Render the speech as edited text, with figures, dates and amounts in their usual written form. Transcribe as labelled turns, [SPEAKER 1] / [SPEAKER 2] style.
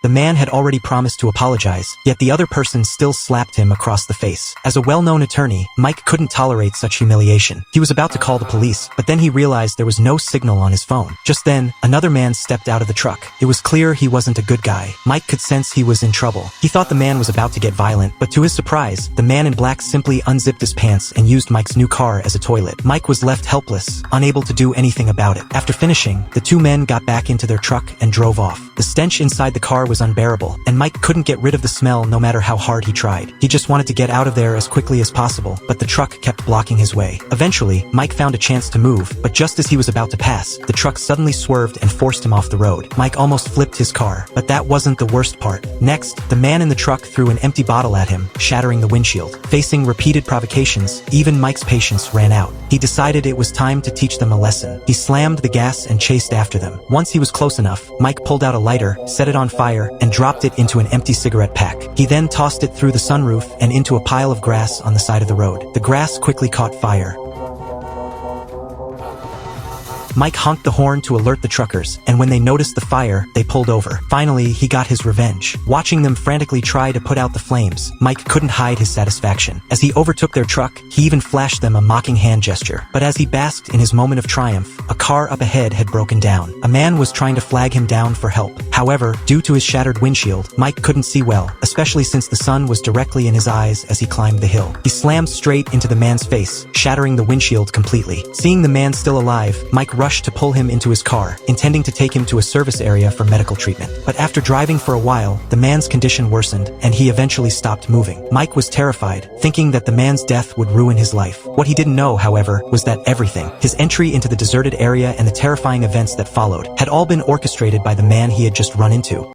[SPEAKER 1] The man had already promised to apologize, yet the other person still slapped him across the face. As a well-known attorney, Mike couldn't tolerate such humiliation. He was about to call the police, but then he realized there was no signal on his phone. Just then, another man stepped out of the truck. It was clear he wasn't a good guy. Mike could sense he was in trouble. He thought the man was about to get violent, but to his surprise, the man in black simply unzipped his pants and used Mike's new car as a toilet. Mike was left helpless, unable to do anything about it. After finishing, the two men got back into their truck and drove off. The stench inside the car was unbearable, and Mike couldn't get rid of the smell no matter how hard he tried. He just wanted to get out of there as quickly as possible, but the truck kept blocking his way. Eventually, Mike found a chance to move, but just as he was about to pass, the truck suddenly swerved and forced him off the road. Mike almost flipped his car, but that wasn't the worst part. Next, the man in the truck threw an empty bottle at him, shattering the windshield. Facing repeated provocations, even Mike's patience ran out. He decided it was time to teach them a lesson. He slammed the gas and chased after them. Once he was close enough, Mike pulled out a lighter, set it on fire, and dropped it into an empty cigarette pack. He then tossed it through the sunroof and into a pile of grass on the side of the road. The grass quickly caught fire. Mike honked the horn to alert the truckers, and when they noticed the fire, they pulled over. Finally, he got his revenge. Watching them frantically try to put out the flames, Mike couldn't hide his satisfaction. As he overtook their truck, he even flashed them a mocking hand gesture. But as he basked in his moment of triumph, a car up ahead had broken down. A man was trying to flag him down for help. However, due to his shattered windshield, Mike couldn't see well, especially since the sun was directly in his eyes as he climbed the hill. He slammed straight into the man's face, shattering the windshield completely. Seeing the man still alive, Mike rushed to pull him into his car, intending to take him to a service area for medical treatment. But after driving for a while, the man's condition worsened, and he eventually stopped moving. Mike was terrified, thinking that the man's death would ruin his life. What he didn't know, however, was that everything, his entry into the deserted area and the terrifying events that followed, had all been orchestrated by the man he had just run into.